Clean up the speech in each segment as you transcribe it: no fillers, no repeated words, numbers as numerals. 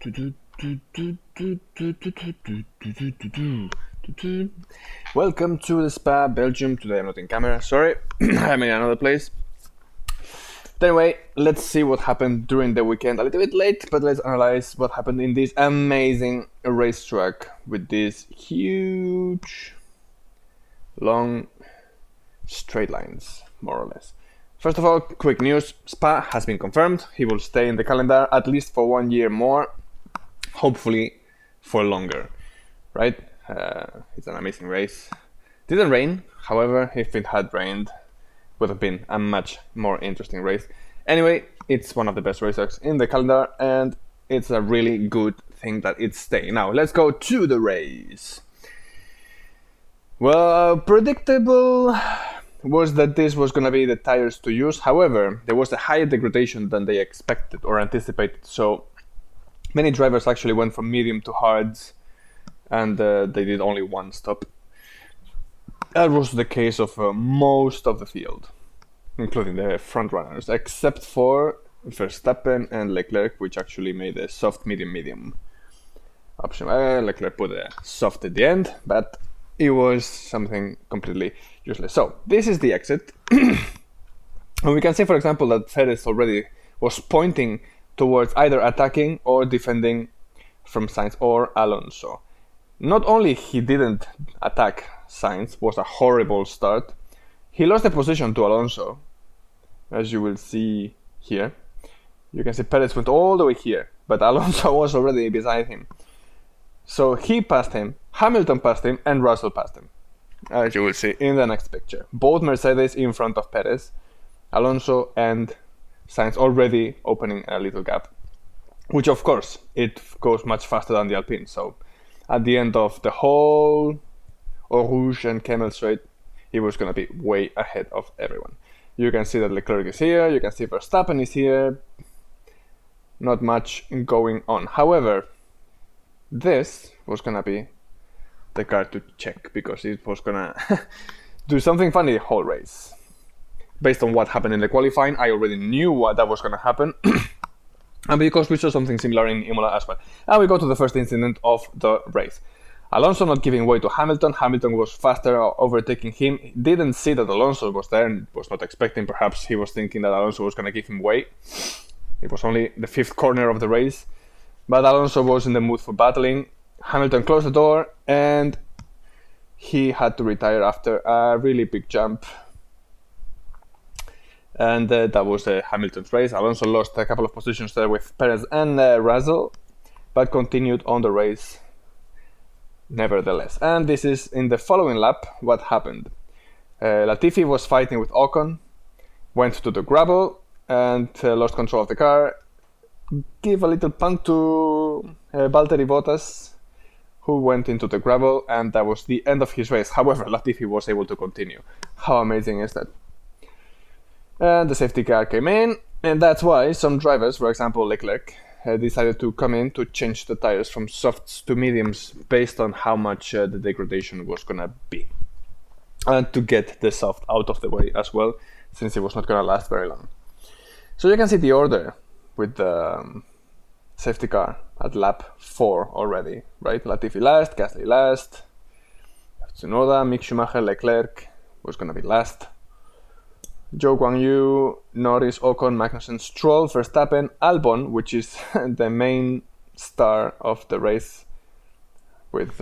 Welcome to the spa, Belgium. Today I'm not in camera, sorry. I'm in another place. But anyway, let's see what happened during the weekend. A little bit late, but let's analyze what happened in this amazing racetrack with these huge, long, straight lines, more or less. First of all, quick news. Spa has been confirmed. He will stay in the calendar at least for 1 year more, hopefully for longer, right? It's an amazing race. Didn't rain, however, if it had rained, would have been a much more interesting race. Anyway, it's one of the best racetracks in the calendar, and it's a really good thing that it's staying. Now, let's go to the race. Well, predictable was that this was going to be the tires to use. However, there was a higher degradation than they expected or anticipated, so many drivers actually went from medium to hards, and they did only one stop. That was the case of most of the field, including the front runners, except for Verstappen and Leclerc, which actually made a soft medium option. Leclerc put a soft at the end, but it was something completely useless. So this is the exit. And we can see, for example, that Perez already was pointing towards either attacking or defending from Sainz or Alonso. Not only he didn't attack Sainz, was a horrible start, he lost the position to Alonso, as you will see here. You can see Perez went all the way here, but Alonso was already beside him. So he passed him, Hamilton passed him, and Russell passed him, as you will see in the next picture. Both Mercedes in front of Perez, Alonso and Sainz already opening a little gap, which of course it goes much faster than the Alpine. So at the end of the whole Eau Rouge and Camel Straight, he was going to be way ahead of everyone. You can see that Leclerc is here, you can see Verstappen is here. Not much going on. However, this was going to be the car to check, because it was going to do something funny the whole race. Based on what happened in the qualifying, I already knew what that was going to happen. And because we saw something similar in Imola as well. And we go to the first incident of the race. Alonso not giving way to Hamilton. Hamilton was faster, overtaking him. Didn't see that Alonso was there and was not expecting. Perhaps he was thinking that Alonso was going to give him way. It was only the fifth corner of the race. But Alonso was in the mood for battling. Hamilton closed the door and he had to retire after a really big jump. And that was Hamilton's race. Alonso lost a couple of positions there with Perez and Russell, but continued on the race nevertheless. And this is in the following lap what happened. Latifi was fighting with Ocon, went to the gravel and lost control of the car. Give a little punt to Valtteri Bottas, who went into the gravel, and that was the end of his race. However, Latifi was able to continue. How amazing is that? And the safety car came in, and that's why some drivers, for example Leclerc, decided to come in to change the tires from softs to mediums based on how much the degradation was going to be. And to get the soft out of the way as well, since it was not going to last very long. So you can see the order with the safety car at lap 4 already, right? Latifi last, Gasly last, Tsunoda, Mick Schumacher, Leclerc was going to be last. Zhou Guanyu, Norris, Ocon, Magnussen, Stroll, Verstappen, Albon, which is the main star of the race, with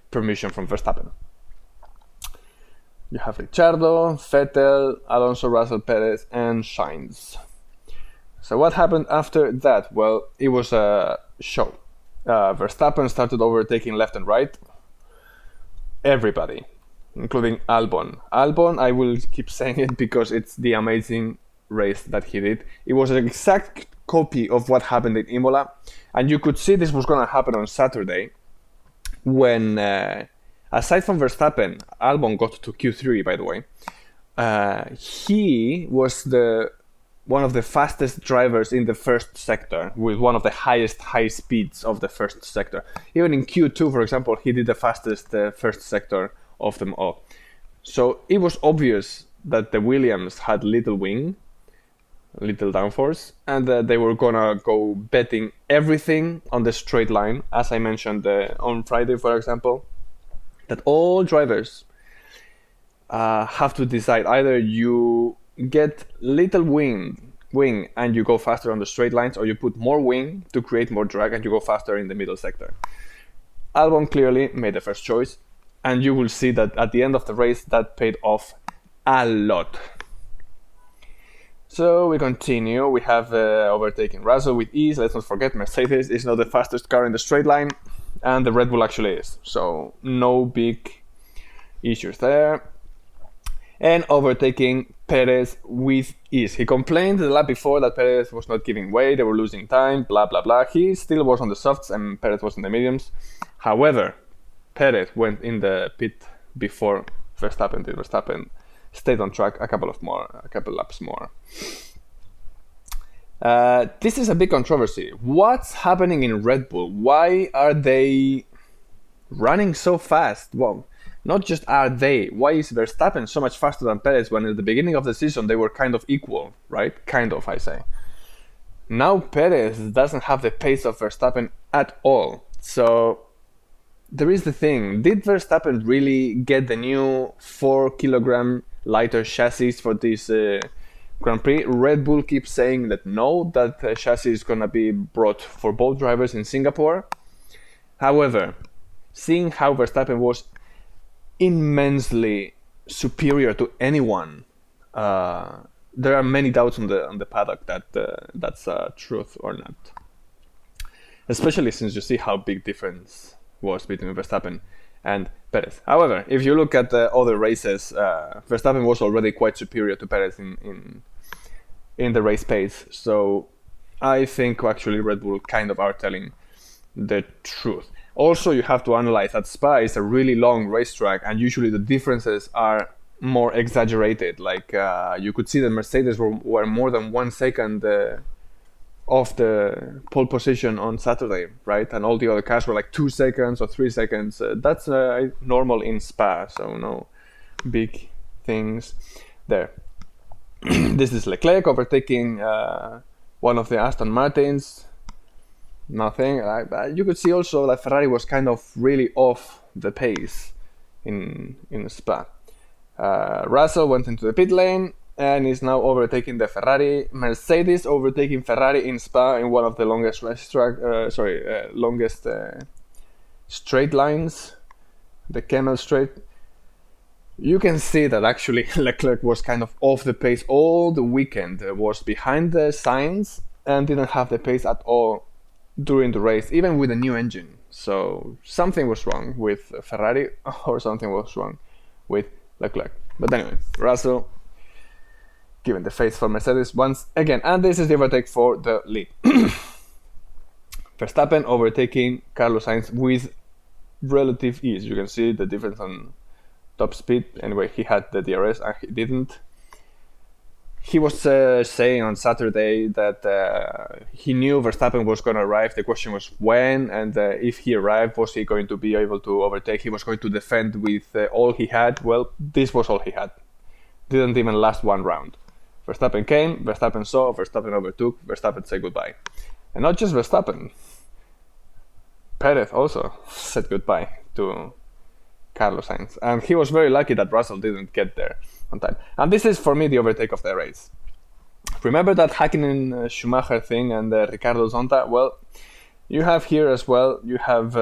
permission from Verstappen. You have Ricciardo, Vettel, Alonso, Russell, Perez, and Sainz. So what happened after that? Well, it was a show. Verstappen started overtaking left and right. Everybody, including Albon. Albon, I will keep saying it because it's the amazing race that he did. It was an exact copy of what happened in Imola. And you could see this was going to happen on Saturday when, aside from Verstappen, Albon got to Q3, by the way. He was one of the fastest drivers in the first sector, with one of the highest high speeds of the first sector. Even in Q2, for example, he did the fastest first sector of them all. So it was obvious that the Williams had little wing, little downforce, and they were gonna go betting everything on the straight line, as I mentioned on Friday, for example, that all drivers have to decide either you get little wing and you go faster on the straight lines, or you put more wing to create more drag and you go faster in the middle sector. Albon clearly made the first choice, and you will see that at the end of the race that paid off a lot. So we continue. We have overtaken Russell with ease. Let's not forget Mercedes is not the fastest car in the straight line, and the Red Bull actually is. So no big issues there. And overtaking Perez with ease. He complained the lap before that Perez was not giving way, they were losing time, blah blah blah. He still was on the softs and Perez was in the mediums. However, Perez went in the pit before Verstappen did. Verstappen stayed on track a couple laps more. This is a big controversy. What's happening in Red Bull? Why are they running so fast? Well, not just are they. Why is Verstappen so much faster than Perez when at the beginning of the season they were kind of equal, right? Kind of, I say. Now Perez doesn't have the pace of Verstappen at all. So there is the thing. Did Verstappen really get the new 4-kilogram lighter chassis for this Grand Prix? Red Bull keeps saying that no, that chassis is going to be brought for both drivers in Singapore. However, seeing how Verstappen was immensely superior to anyone, there are many doubts on the paddock that that's truth or not. Especially since you see how big difference was between Verstappen and Perez. However, if you look at the other races, Verstappen was already quite superior to Perez in the race pace. So I think actually Red Bull kind of are telling the truth. Also, you have to analyze that Spa is a really long racetrack, and usually the differences are more exaggerated. Like you could see that Mercedes were more than 1 second off the pole position on Saturday, right? And all the other cars were like 2 seconds or 3 seconds. That's normal in Spa, so no big things there. This is Leclerc overtaking one of the Aston Martins. Nothing. You could see also that Ferrari was kind of really off the pace in Spa. Russell went into the pit lane and is now overtaking the Ferrari. Mercedes overtaking Ferrari in Spa in one of the longest longest straight lines, the Camel Straight. You can see that actually Leclerc was kind of off the pace all the weekend. Was behind the Sainz and didn't have the pace at all during the race, even with a new engine. So something was wrong with Ferrari, or something was wrong with Leclerc. But anyway, Russell giving the face for Mercedes once again, and this is the overtake for the lead. Verstappen overtaking Carlos Sainz with relative ease. You can see the difference on top speed. Anyway, he had the DRS and he didn't. He was saying on Saturday that he knew Verstappen was going to arrive. The question was when, and if he arrived, was he going to be able to overtake? He was going to defend with all he had. Well, this was all he had. Didn't even last one round. Verstappen came, Verstappen saw, Verstappen overtook, Verstappen said goodbye. And not just Verstappen. Perez also said goodbye to Carlos Sainz. And he was very lucky that Russell didn't get there on time. And this is, for me, the overtake of the race. Remember that Hakkinen-Schumacher thing and Ricardo Zonta? Well, you have here as well, you have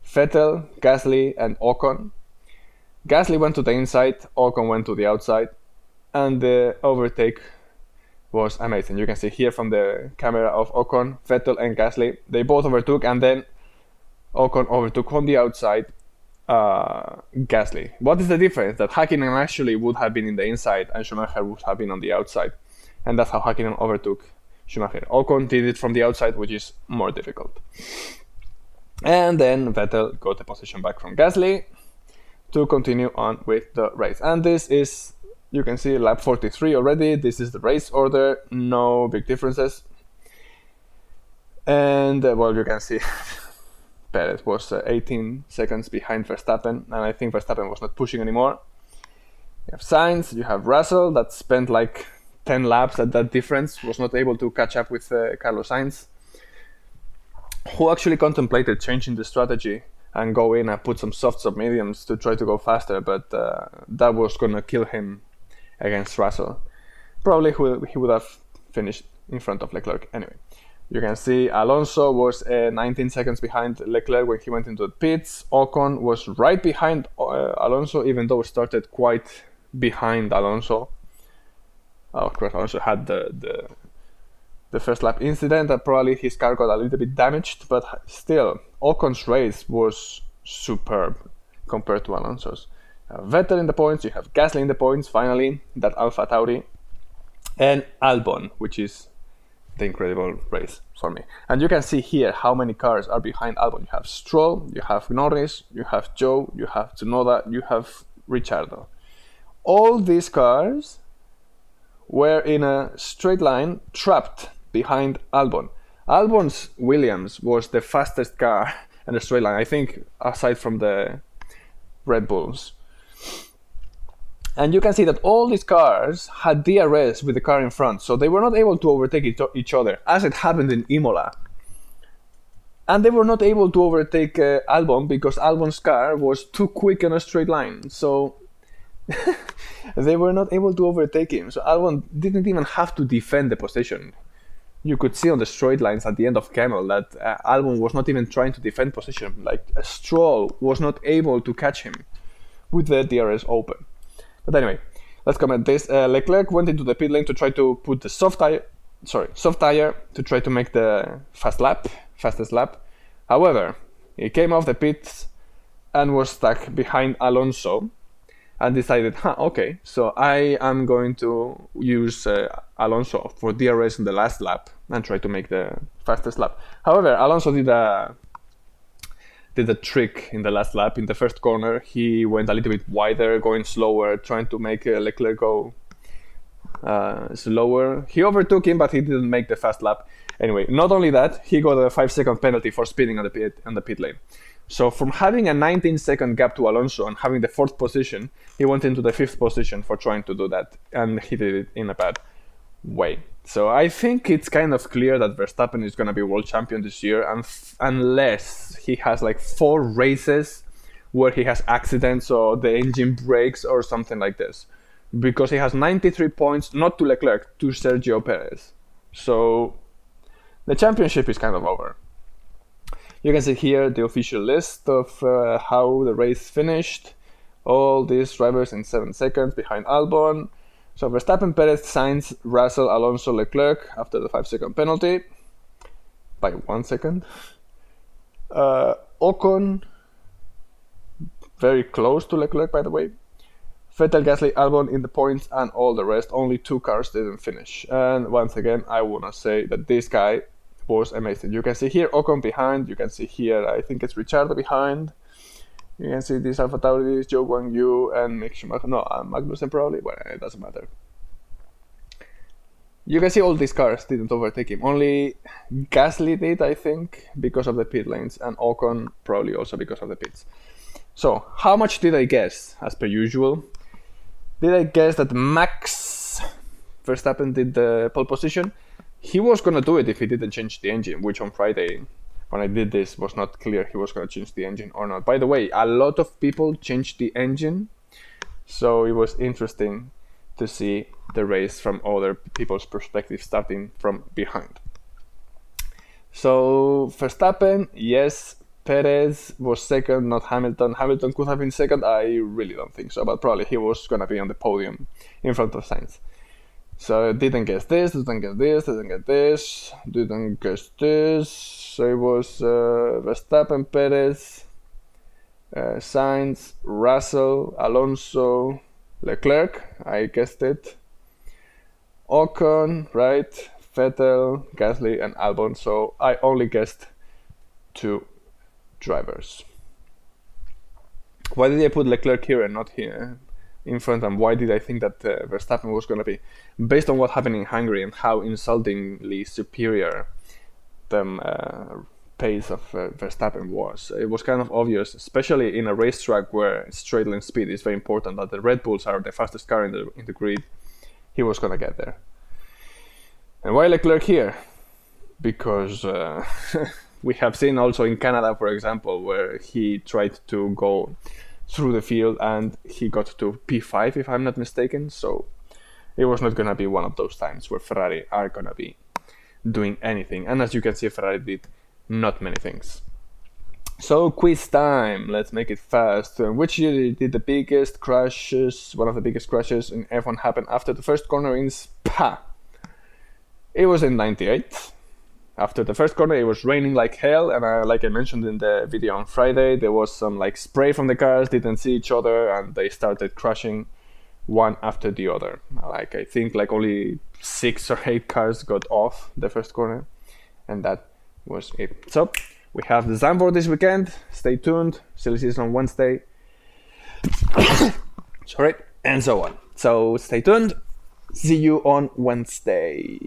Vettel, Gasly, and Ocon. Gasly went to the inside, Ocon went to the outside, and the overtake was amazing. You can see here from the camera of Ocon, Vettel and Gasly, they both overtook, and then Ocon overtook on the outside Gasly. What is the difference? That Hakkinen actually would have been in the inside and Schumacher would have been on the outside, and that's how Hakkinen overtook Schumacher. Ocon did it from the outside, which is more difficult. And then Vettel got the position back from Gasly to continue on with the race. And this is, you can see, lap 43 already. This is the race order, no big differences. And well, you can see Perez was 18 seconds behind Verstappen, and I think Verstappen was not pushing anymore. You have Sainz, you have Russell that spent like 10 laps at that difference, was not able to catch up with Carlos Sainz, who actually contemplated changing the strategy and go in and put some softs or mediums to try to go faster, but that was going to kill him against Russell. Probably he would have finished in front of Leclerc anyway. You can see Alonso was 19 seconds behind Leclerc when he went into the pits. Ocon was right behind Alonso, even though it started quite behind Alonso. Of course, Alonso had the first lap incident, and probably his car got a little bit damaged, but still, Ocon's race was superb compared to Alonso's. Vettel in the points, you have Gasly in the points, finally, that Alpha Tauri, and Albon, which is the incredible race for me. And you can see here how many cars are behind Albon. You have Stroll, you have Norris, you have Joe, you have Tsunoda, you have Ricciardo. All these cars were in a straight line, trapped behind Albon. Albon's Williams was the fastest car in a straight line, I think, aside from the Red Bulls. And you can see that all these cars had DRS with the car in front, so they were not able to overtake each other, as it happened in Imola. And they were not able to overtake Albon because Albon's car was too quick in a straight line. So they were not able to overtake him. So Albon didn't even have to defend the position. You could see on the straight lines at the end of Camel that Albon was not even trying to defend position. Like Stroll was not able to catch him with the DRS open. But anyway, let's comment this. Leclerc went into the pit lane to try to put the soft tire to try to make the fastest lap. However, he came off the pits and was stuck behind Alonso and decided, okay, so I am going to use Alonso for DRS in the last lap and try to make the fastest lap. However, Alonso did a trick in the last lap. In the first corner, he went a little bit wider, going slower, trying to make Leclerc go slower. He overtook him, but he didn't make the fast lap. Anyway, not only that, he got a 5-second penalty for speeding on the pit lane. So from having a 19-second gap to Alonso and having the 4th position, he went into the 5th position for trying to do that, and he did it in a bad way. So I think it's kind of clear that Verstappen is going to be world champion this year, unless he has like 4 races where he has accidents or the engine breaks or something like this. Because he has 93 points, not to Leclerc, to Sergio Perez. So the championship is kind of over. You can see here the official list of how the race finished. All these drivers in 7 seconds behind Albon. So Verstappen, Perez, Sainz, Russell, Alonso, Leclerc after the 5-second penalty by 1 second. Ocon very close to Leclerc, by the way. Vettel, Gasly, Albon in the points, and all the rest. Only 2 cars didn't finish. And once again, I want to say that this guy was amazing. You can see here Ocon behind. You can see here, I think it's Ricciardo behind. You can see this Alpha Tauri, this Zhou Guanyu, and Mick Schumacher. No, Magnussen probably. Well, it doesn't matter. You can see all these cars didn't overtake him. Only Gasly did, I think, because of the pit lanes, and Ocon probably also because of the pits. So, how much did I guess? As per usual, did I guess that Max Verstappen did the pole position? He was going to do it if he didn't change the engine, which on Friday, when I did this, was not clear he was going to change the engine or not. By the way, a lot of people changed the engine, so it was interesting to see the race from other people's perspective, starting from behind. So Verstappen, yes. Perez was second, not Hamilton. Hamilton could have been second. I really don't think so, but probably he was going to be on the podium in front of Sainz. So didn't guess this, didn't guess this, didn't guess this, didn't guess this. So it was Verstappen, Perez, Sainz, Russell, Alonso, Leclerc. I guessed it. Ocon, right? Vettel, Gasly, and Albon. So I only guessed 2 drivers. Why did I put Leclerc here and not here in front? And why did I think that Verstappen was going to be? Based on what happened in Hungary and how insultingly superior the pace of Verstappen was. It was kind of obvious, especially in a racetrack where straight line speed is very important, that the Red Bulls are the fastest car in the grid. He was going to get there. And why Leclerc here? Because we have seen also in Canada, for example, where he tried to go through the field and he got to P5, if I'm not mistaken. So it was not going to be one of those times where Ferrari are going to be doing anything. And as you can see, Ferrari did not many things. So quiz time, let's make it fast. Which year did the biggest crashes, one of the biggest crashes in F1 happen after the first corner in Spa? It was in 98. After the first corner, it was raining like hell, and like I mentioned in the video on Friday, there was some like spray from the cars, didn't see each other, and they started crashing one after the other. Like I think like only 6 or 8 cars got off the first corner, and that was it. So we have the Zandvoort this weekend. Stay tuned. Silly season on Wednesday. Sorry, and so on. So stay tuned. See you on Wednesday.